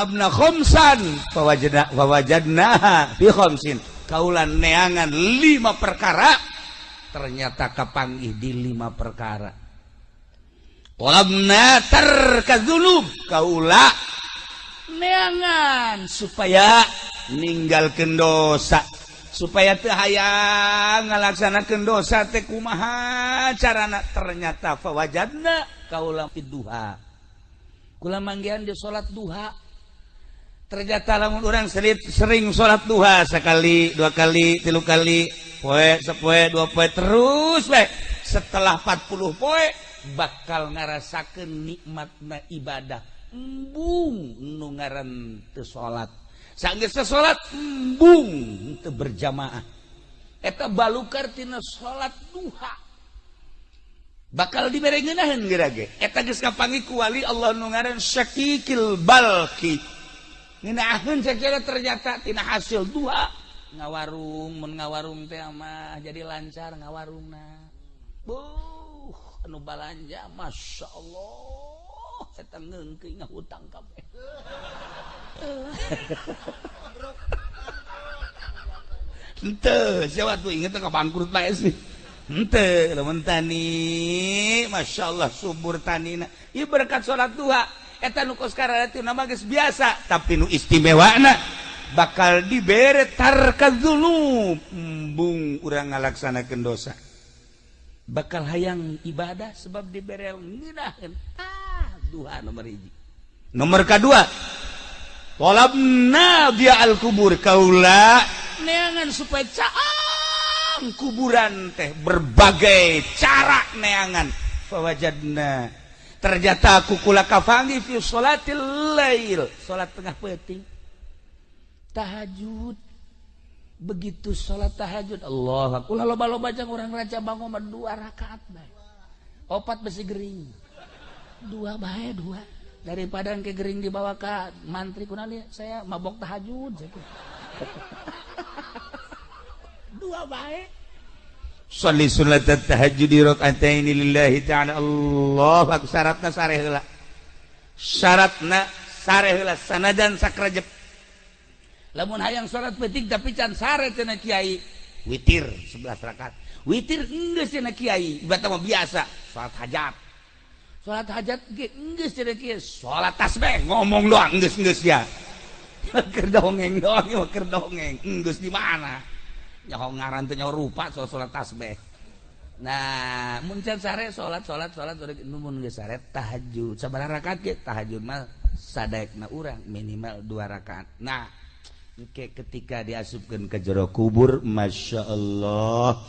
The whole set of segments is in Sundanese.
Talabna khamsan fawajadnaha fi khamsin. Kaulan neangan 5 perkara, ternyata kapanggih di 5 perkara. Talabna tarka dzunub, kaula neangan supaya ninggalkeun dosa, supaya teu hayang ngalaksanakeun dosa teh kumaha carana, ternyata fawajadna kaula fi duha. Kula manggihan di salat duha. Ternyata lamun urang sering salat duha sekali, 2 kali, 3 kali, poe, sepoe, 2 poe terus we. Setelah 40 poe bakal ngarasakeun nikmatna ibadah. Embung nu ngaran teu salat. Sanggeus salat embung teu berjamaah. Eta balukar tina salat duha. Bakal diberengenahan gerage. Eta geus kapanggih ku wali Allah nu ngaran Syakikil Balki. Ngeunaheun sakira ternyata tina hasil duha ngawarung, mun ngawarung teh mah jadi lancar ngawarungna. Anu balanja masyaallah eta ngeungkeuy ngahutang kabeh. Henteu, siapa tuh inget ka bangkrut bae sih. Henteu, lamun tani, masyaallah subur tanina. Ieu berkat salat duha. Eta nu kos kararatina mah geus biasa, tapi nu istimewana bakal dibere tarka dzunub. Embung urang ngalaksanakeun dosa. Bakal hayang ibadah sebab dibere ngeunaheun. Duha nomor 1. Nomor kedua, talabna bi'al kubur, kaula neangan supaya caang kuburan teh berbagai cara neangan. Fawajadna, ternyata aku kula kafangi fi sholatil lail, salat tengah peuting, tahajud. Begitu salat tahajud, Allah, kula loba-loba jeung urang raca bangun 2 rakaat bae. 4 besi gering. 2 bae 2. Daripada engke gering dibawa ka mantri kunaon saya mabok tahajud. 2 bae. Shalli sunnatat tahajjudi raka'ataini lillahi ta'ala. Allah, syaratna sareh heula. Syaratna sareh heula sanajan sakrajep. Lamun hayang salat peuting tapi can sare cenah kiai, witir 11 rakaat. Witir geus cenah kiai, ibadah mah biasa, salat hajat. Salat hajat ge geus cenah kiai, salat tasbih ngomong doang geus ya. Keur dongeng doang, keur dongeng. Geus di mana? Nyaho ngaran teh nyaho rupa salat tasbih. Nah, mun can sare salat mun geus sare tahajud. Sabaraha rakaat ge tahajud mah sadaekna urang minimal 2 rakaat. Nah, ketika diasupkeun ke jero kubur, masya Allah,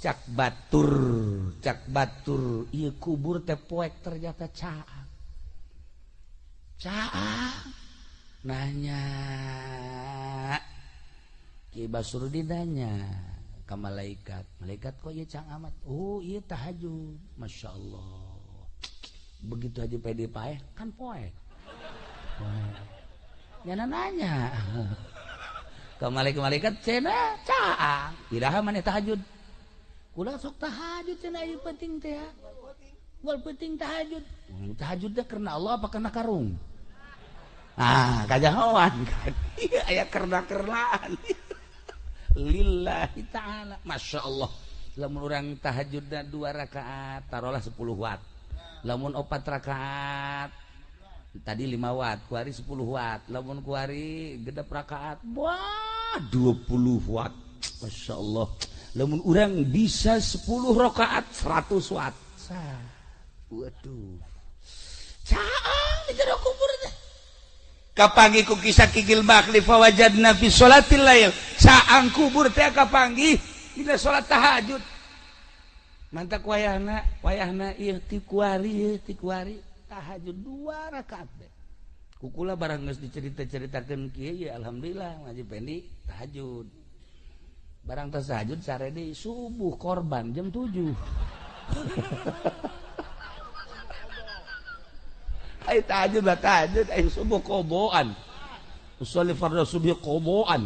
cak batur, ieu kubur teh poek ternyata caang. Nanya, Ki Basurudin nanya ke malaikat kok ieu cang amat? Oh, ieu tahajud, masya Allah. Begitu aja pede paeh kan poek. Nyana nanya ke malaikat cenah caang, iraha maneh tahajud? Kula sok tahajud cenah ieu penting teh. Wal penting tahajud. Tahajud teh karena Allah apa karena karung? Kajahoan kan. Aya karena-kernaan. Lillahi ta'ala. Masya Allah. Lamun urang tahajudna 2 rakaat, taruhlah 10 watt. Lamun 4 rakaat tadi 5 watt, kuari 10 watt. Lamun kuari gedep rakaat, wah 20 watt. Masya Allah. Lamun urang bisa 10 rakaat 100 watt. Waduh. Caang di jero kubur teh. Kapanggih ku kisah Kikil Bakli fawajadna fi sholatil lail. Caang kubur teh kapanggih dina salat tahajud. Mantak wayahna ieu ti kuari tahajud 2 rakaat deh. Kukula barang geus dicerita-ceritakeun kieu ya alhamdulillah ngaji pendi tahajud. Barang teh tahajud sare deui subuh korban jam 7. Ai tahajud ai subuh koboan. Usolli fardhu subuh koboan.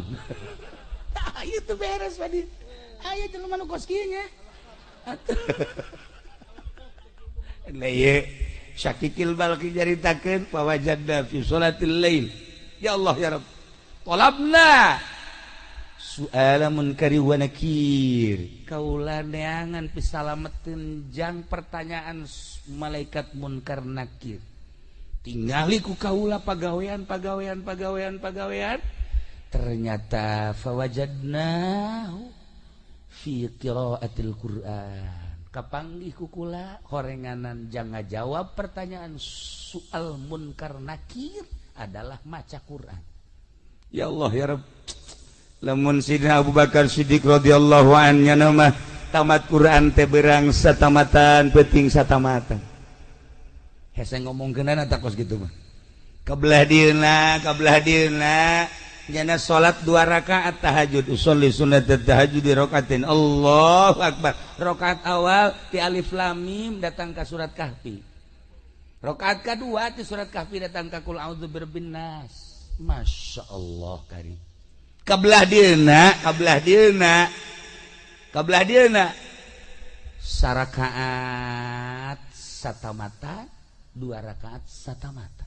Ieu teh beres padi. Aya jelema nu kos kieu nya. Nah ieu Syakikil balki jaritakeun fawajadna fi sholatil lail. Ya Allah ya Rabb. Talabna su'ala munkari wa nakir. Kaula neangan pisalameteun jang pertanyaan malaikat munkar nakir. Tingali ku kaula pagawean. Ternyata fawajadnahu fi qiraatil Qur'an. Kapanggih ku kula horenganan jang ngajawab pertanyaan soal munkar nakir adalah maca Quran. Ya Allah ya Rabb. Lamun Sidina Abu Bakar Siddiq radhiyallahu anhu nama tamat Quran teh beurang satamatan peuting satamatan. Hese ngomongkeunana tak kos kitu mah. Kabelah dieuna nyana salat 2 rakaat tahajud usolli sunat tahajud di rakaatin. Allahu akbar. Rakaat awal ti alif lam mim datang ka surat kahfi. Rakaat kedua ti surat kahfi datang ka qul a'udzu birabbin nas. Masyaallah karim. Kabelah dieuna sarakaat satamata 2 rakaat satamata.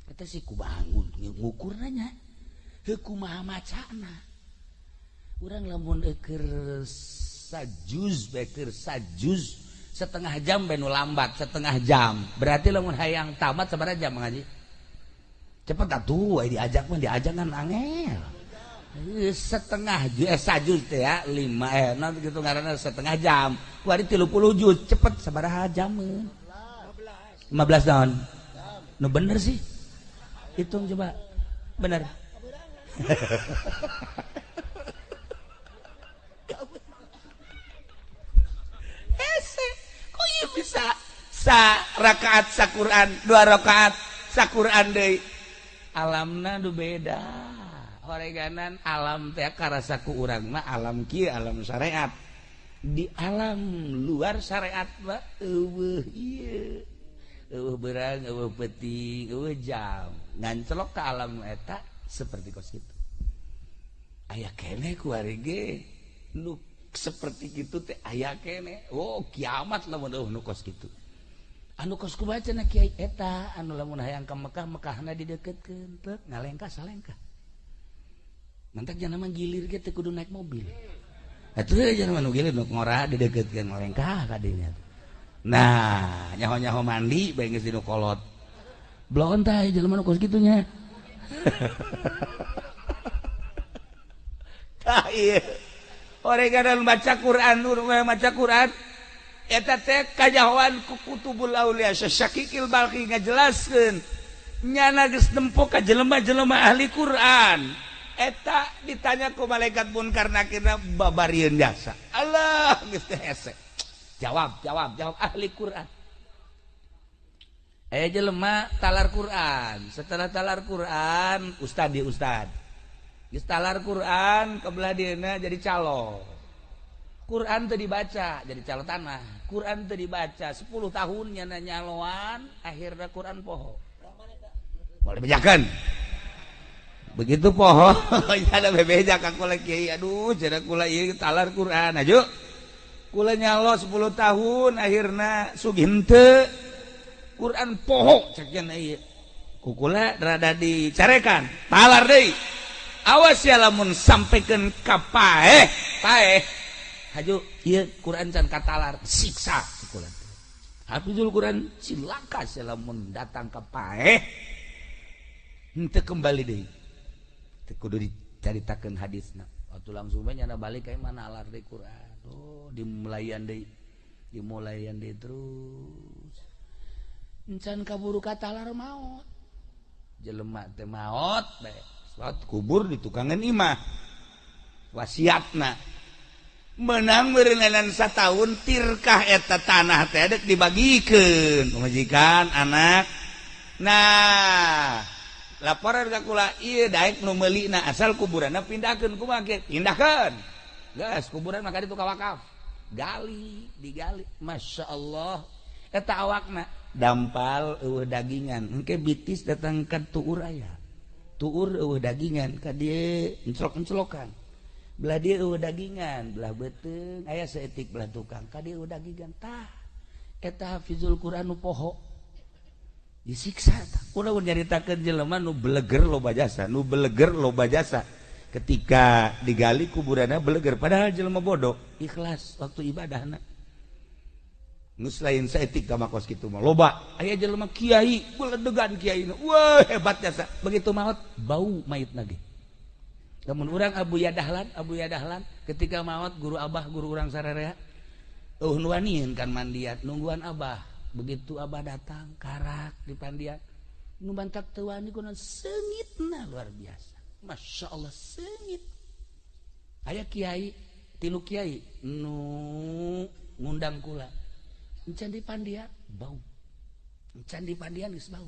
Eta si kubangun ngukur nanya heuh kumaha macana. Urang lamun keur sajuz setengah jam benu lambat setengah jam. Berarti lamun hayang tamat sabaraha jam ngaji? Cepet atuh diajak kan angel. Setengah sajuz teh ya 5 naon gitu ngaranna setengah jam. Ku ari 30 juz cepet sabaraha jam? 15 tahun. Nu bener sih. Hitung coba. Bener. Kok ieu bisa rakaat saquran 2 rakaat saquran deui. Alamna nu beda. Horeganan alam teh karasa ku urang mah alam kieu alam syariat. Di alam luar syariat mah eueuh ieu. Eueuh beurang, eueuh peuting, eueuh jam. Ngan celok ka alam eta seperti kos kitu. Aya keneh ku ari ge nu seperti kitu teh aya keneh. Oh kiamat lamun nu kos kitu. Anu kos kubacana kiai eta anu lamun hayang ka Mekah Mekahna dideukeutkeun teu ngalengkah salengkah. Mantak jangan mah gilir ge teu kudu naik mobil. Atuh jangan mah gilir nu ngora dideukeutkeun ngalengkah ka dinya. Nah, nyaho-nyaho mandi bae geus dinu kolot. Blon tah jelema nu kos kitu nya. Tah ieu. Oreganan maca Quran, maca Quran eta teh kajahoan ku kutubul aulia Syakikil Balqi ngajelaskeun nyana geus nempo ka jelema-jelema ahli Quran. Eta ditanya ku malaikat munkar nakirna babarieun jasa. Allah geus teh hese. Jawab ahli Quran. Aya jelema talar Quran, setelah talar Quran ustad. Geus talar Quran kabelah dieuna jadi calo. Quran teu dibaca jadi calo tanah. Quran teu dibaca 10 tahun nyana nyaloan akhirna Quran poho. Boleh bejakeun. Begitu poho nya bebeja ka kula kiai. Aduh cenah kula ieu talar Quran aju. Kula nyalo 10 tahun akhirna sugih henteu. Quran poho cek cenah ieu. Ku kula rada dicarekan. Talar deui. Awas ya lamun sampekeun ka paeh. Haju ieu Quran can katalar siksa kula. Hafizul Quran cilaka lamun datang ka paeh. Henteu kembali deui. Teu kudu dicaritakeun hadisna. Waktu langsung bae nyana balik ka mana alar deui Quran. Oh, dimulayan deui terus. Encan kaburu katalar maot. Jelema teh maot bae. Salat kubur di tukangan imah wasiatna menang berenganan satahun tirkah eta tanah teh dek dibagikeun majikan anak. Nah laporan ka kula ieu daek nu meulina asal kuburanna pindahkeun kumaha ge pindahkeun geus kuburan maka ditu ka wakaf digali Masya Allah eta awakna dampal eueuh dagingan engke bitis datang ka tuur aya tuur eueuh dagingan ka dieu encelok-encelokan belah dieu eueuh dagingan belah beuteung aya saeutik belah tukang ka dieu eueuh dagingan tah eta hafizul Quran nu poho disiksa udah nyaritakeun jelema nu beleger loba jasa ketika digali kuburanna beleger padahal jelema bodoh ikhlas waktu ibadahna geus lain saeutik ka makos kitu mah loba aya jelema kiai beledegan kiaina wah hebat jasa begitu maot bau mayitna ge lamun urang Abu Yadahlan ketika maot guru abah guru urang sararea nuanieun kan mandiat nungguan abah begitu abah datang karak di pandian nu bantak teu wani kunaon seungitna luar biasa masya Allah seungit aya kiai tilu kiai nu ngundang kula encan di pandian bau encan di pandian geus bau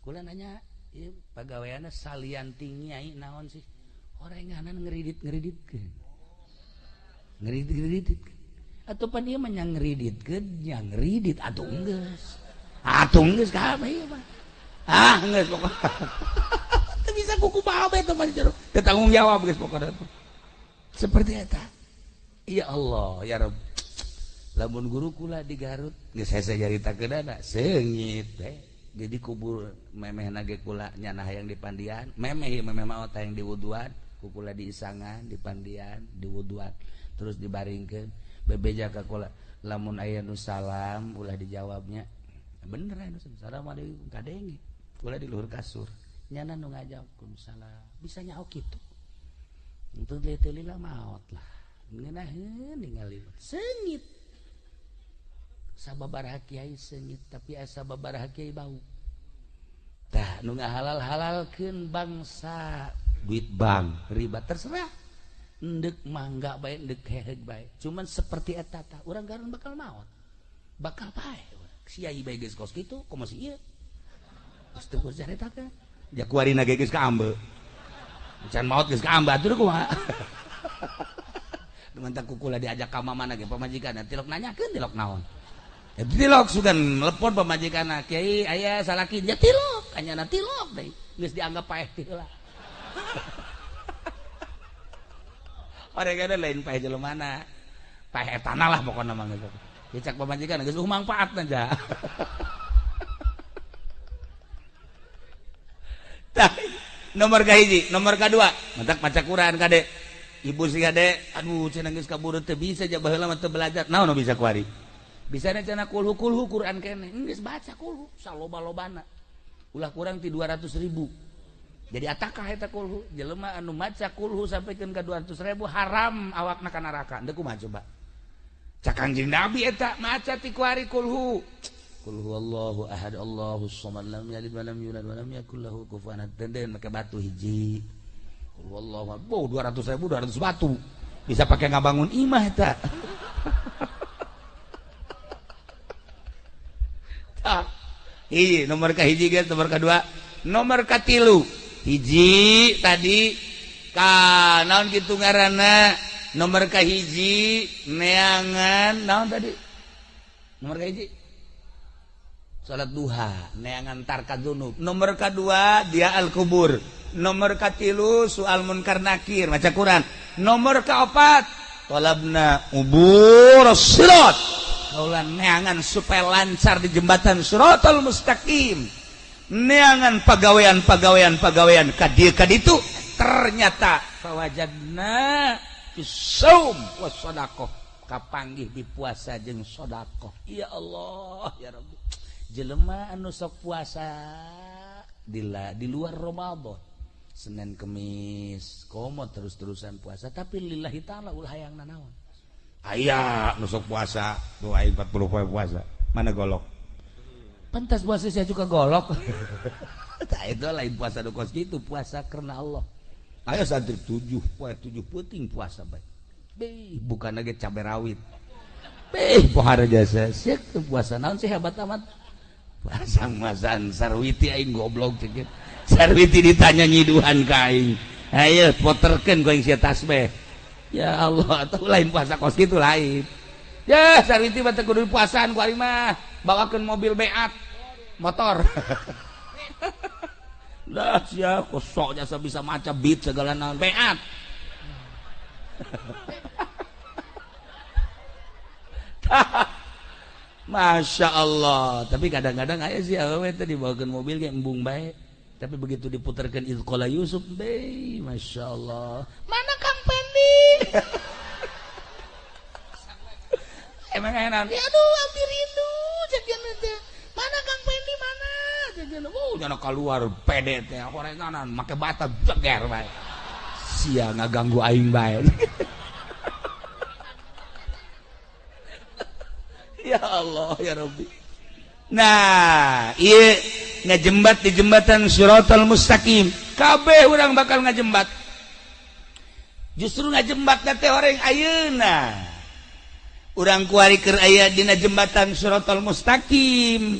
kula nanya ieu pagaweana salian tinggi nyai naon sih orenganan ngeridit-ngeriditkeun atau pan ieu mah nya ngeridit atuh geus ka apa ieu mah geus pokokna teu bisa kuku bae teh mah jero teu tanggung jawab geus pokokna seperti eta ya Allah ya Rabb lamun guru kula di Garut geus hese nyaritakeunana seungit teh jadi kubur memehna ge kula nyana hayang di pandian memeh maot hayang di wuduan ku kula di isangan di pandian di wuduan terus dibaringkeun bebeja ka kula lamun aya nu salam ulah dijawabnya bener anu assalamualaikum kadenge kula di luhur kasur nyana nu ngajawabkeun salam bisa nyaho kitu untuk leutilila maot lah ngeunaheun ningali seungit sababaraha kiai seungit tapi asa babaraha kiai bau tah nu ngahalal-halalkeun bangsa duit bank riba terserah endek mangga bae endek heheg bae cuman seperti eta tah urang garan bakal maot bakal bae siai bae geus kos kitu komo si ieu geus teu jaretakeun ja kuarina ge geus kaambe can maot geus kaambe atuh kumaha dengan tak kukula diajak ka mamana ge pamajikanna tilok nanyakeun tilok naon tilok sugan telepon pamajikanna kiai aya salaki ya tilok anyana tilok deui geus dianggap paeh ti heula orangana lain paeh jelemana paeh etana lah pokona mah geus dicak pamajikanna geus mangpaatna ja tah nomor kahiji nomor kadua matak maca Quran kade ibu si kade aduh cenah geus kaburu teu bisa ja baheula mah teu belajar naon nu bisa kuari bisana cenah kulhu Quran keneh geus baca kulhu saloba-lobana ulah kurang ti 200.000 jadi atakah eta kulhu jelema anu maca kulhu sampikeun ka 200.000 haram awakna ka neraka teu kumaha coba cak Kangjeng Nabi eta maca ti kuari kulhu qul huwallahu ahad Allahus samad lam yalid wa lam yulad wa lam yakul lahu kufuwan ahad den make batu hiji qul huwallahu 200.000 200 batu bisa pakai ngabangun imah eta iya nomor kahiji guys nomor kedua nomor katilu hiji tadi ka naon kitu ngaranna nomor kahiji neangan naon tadi nomor kahiji salat duha neangan tarka dzunub nomor kedua dia al kubur nomor katilu soal munkar nakir maca Quran nomor kaopat talabna ubur sirat kaulan neangan supaya lancar di jembatan Siratal Mustaqim neangan pagawean kaditu ternyata fawajadna bisaum wasodaqoh kapanggih di puasa jeung sodaqoh ya Allah ya Rabbi jelema anu sok puasa di luar Ramadan Senin Kemis komo terus-terusan puasa tapi lillahi ta'ala ulah hayang nanaon aya nusuk puasa doain 40 poe puasa mana golok pantas puasa saya juga golok tak itu lain puasa do kos gitu puasa karena Allah ayo santri 7 poe 7 penting puasa baik bukan lagi cabai rawit pohara jasa siek puasa naon sih hebat amat puasa masan sarwiti aing goblok cekit sarwiti ditanya nyiduhan ka aing ayo poterkeun ku aing sia tasbih ya Allah atau lain puasa kos gitu lain ya sarwiti mah teu kudu puasaan ku ari mah bawakeun mobil beat motor dah sia kosok jasa bisa maca beat segala naon beat Masya Allah. Tapi kadang-kadang aya sih awewe teh dibawakeun mobil kayak embung bae. Tapi begitu diputarkan Izqala Yusuf, Masya Allah. Mana Kang Pendi? Emang enak. Aduh, abdi rindu. Mana Kang Pendi mana? Jangan keluar pede teh. Korenganan make bata jeger bae. Sia ngaganggu aing bae. Ya Allah ya Rabbi. Nah, iya ngajembat di jembatan Shiratal Mustaqim. Kabeh urang bakal ngajembat. Justru ngajembat teh orang ayeuna. Urang kuari keur aya dina jembatan Shiratal Mustaqim.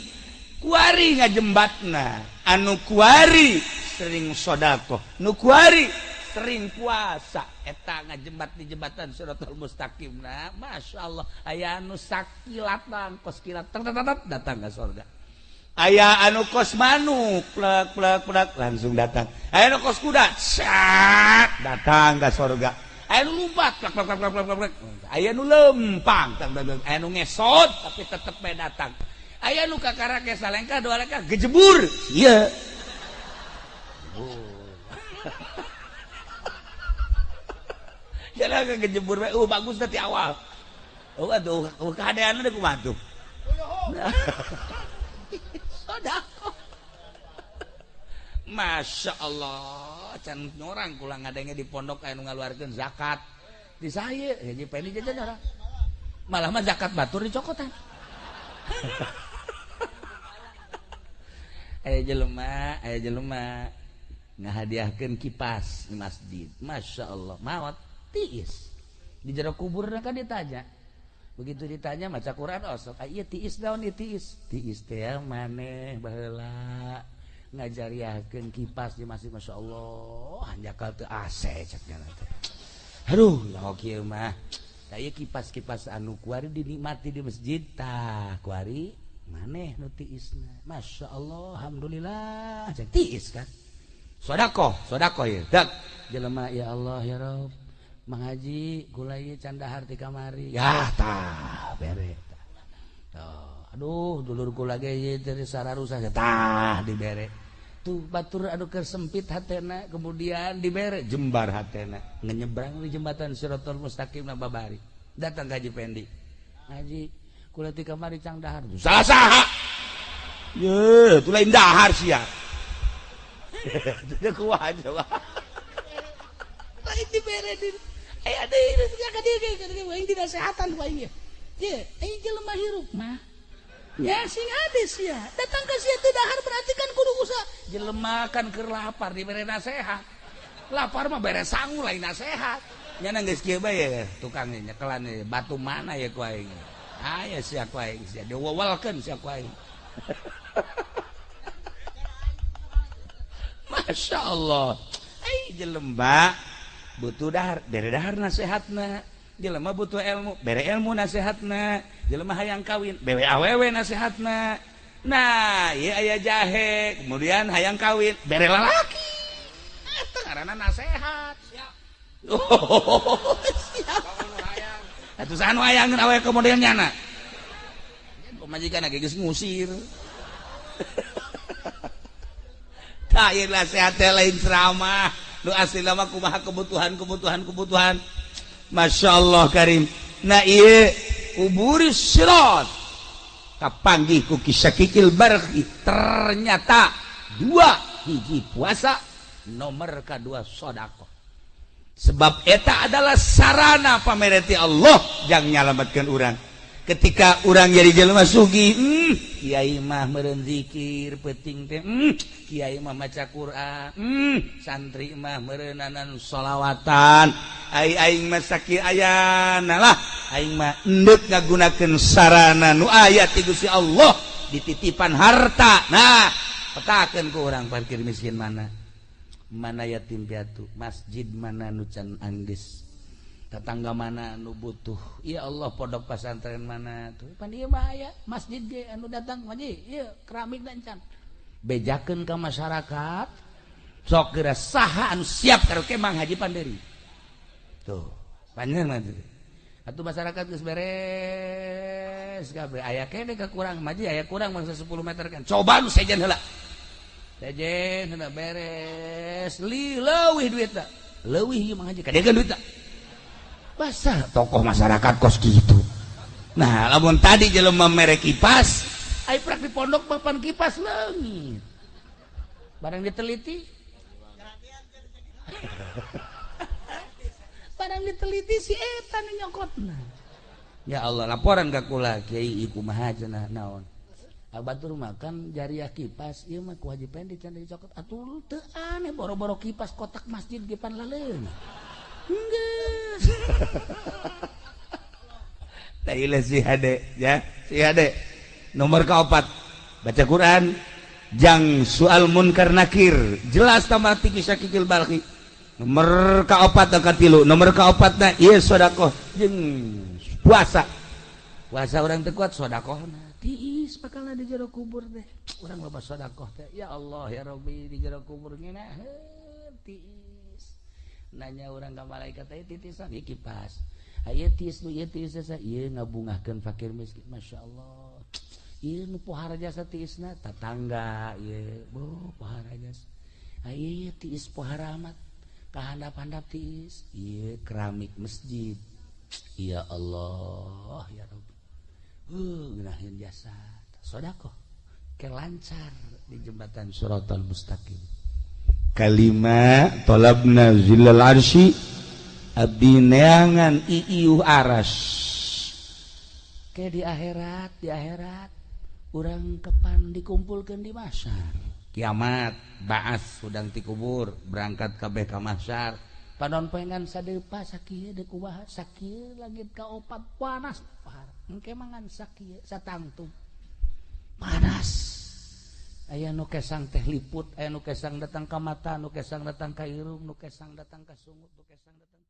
Kuari ngajembatna. Anu kuari sering sedekah. Nu kuari sering puasa. Eta ngajembat di jembatan Shiratal Mustaqim. Nah, Masya Allah. Aya anu sakilat kos kilat datang ke surga. Aya anu kos manuk plek langsung datang. Aya anu kos kuda datang ke surga. Aya nu lumpat plek. Aya nu lempang, aya nu ngesot tapi tetep bae datang. Aya nu kakarake salengka dua leka gejebur. Iya. Jangan kejebur, bagus dari awal. Aduh, keadaan ada kumaha tuh. Sodako. Masya Allah, can nyorang kulang ngadenge di pondok anu ngaluarkeun zakat. Di saya, jadi pengen jajan orang. Malah mah zakat batur dicokotan. Aya jelema ngahadiahkeun kipas di masjid. Masya Allah, maot tiis di jero kubur kan ditanya, begitu ditanya maca Quran osok iya tiis daun tiis teh maneh baheula ngajariahkeun kipas di masjid. Masya Allah hanjakal teu ase cekna teh. Aduh lah kieu mah saya kipas-kipas anu kuari dinikmati di masjid tah kuari maneh nu tiisna. Masya Allah alhamdulillah cek tiis kan sedekah ya dak jelema ya Allah ya Rabb Mang Haji gulai candahar di kamari ya tah bere tah. Aduh dulur kula ge dari sararusa tah dibere tuh batur anu keur sempit hatena kemudian dibere jembar hatena ngenyebrang di jembatan Shiratal Mustaqim na babari datang Haji Pendi. Haji kula di kamari candahar salah saha ye tu lain dahar sia teu kuat coba lain dibere di ada ini dinasehatan wae ya ini jelema hirup mah ya sing hadis ya datang ke situ dahar berarti kan kudu usaha jelema kan keur lapar dibere nasehat lapar mah bere sangu lain nasehat nya geus kieu bae tukang nyekelan batu mana ya ku aing aya sia ku aing sia diwewelkeun sia ku aing. Masya Allah jelema butuh dahar bere dahar nasehatna jelema butuh ilmu bere ilmu nasehatna jelema hayang kawin bere awewe nasehatna. Nah ieu aya jahe kemudian hayang kawin bere lalaki eta ngaranna nasehat siap. Siap atuh sanu hayangkeun awewe kemudian nyana pamajikan ge geus ngusir. Tah ieu nasehat teh lain ceramah nu asli lama kumaha kebutuhan. Masya Allah karim. Nah iya kuburi sirat kapanggih ku kisah kikil barki ternyata dua hiji puasa nomor kedua sodako sebab eta adalah sarana pamereti Allah yang nyalamatkan orang ketika orang jadi jelema sugi kiai mah meureun zikir penting teh kiai mah maca Quran santri mah meureunanan sholawatan aing mah sakieu ayana lah aing mah endeup ngagunakeun sarana nu aya ti Gusti Allah dititipan harta. Nah petakeun ku urang parkir miskin mana yatim piatu masjid mana nu can anggeus tetangga mana anu butuh ya Allah pondok pesantren mana tuh pan ieu mah aya masjid ge anu datang Haji ieu keramik dan can bejakeun ka masyarakat sok geura saha anu siap karo kemang Haji Panderi tuh panjang mah atuh masyarakat geus beres kabeh aya kene kurang maji aya kurang mangsa 10 meter kan coba nu sejen heula beres leuwih duitna leuwih ieu mah aja kadegan duitna basa tokoh masyarakat kos gitu nah lamun tadi jelema mere kipas ai prak di pondok papan kipas leungit barang diteliti barang diteliti si eta nu nyokotna ya Allah laporan ka kula kiai kumaha cenah naon batur makan jariah kipas ieu mah ku Haji Pendi can dicokot atuh teu aneh boro-boro kipas kotak masjid ge pan laleung geus tah ieu si hade ya si hade nomor kaopat baca Quran jang soal munkar nakir jelas tamati kisah kikil balki nomor kaopat ka tilu nomor kaopatna ieu sedekah jeung puasa urang teu kuat sedekahna tiis bakalna di jero kubur teh urang loba sedekah teh ya Allah ya Rabbi di jero kubur ngeunaheun tiis nanya urang ka malaikat teh titisan ieu kipas aya tiis nu ieu tiis sa ieu ngabungahkeun fakir miskin masyaallah ieu nu pohara jasa tiisna tatangga ieu pohara jasa aya tiis pohara amat kahandap-handap tiis ieu keramik masjid ya Allah ya Rabbi ngeunaheun jasa sedekah ke lancar di jembatan Shiratal Mustaqim kalima talabna zillal arsy abdi neangan iiuh aras ke di akhirat urang kepan dikumpulkeun di mahsyar kiamat baas udang ti kubur berangkat kabeh ka mahsyar padon pengan sadepa sakieu deuk kumaha sakieu langit kaopat panas pahar engke mangan sakieu satangtung panas aya nu kesang teh liput aya nu kesang datang ka mata nu kesang datang ka irung nu kesang datang ka sungut nu kesang datang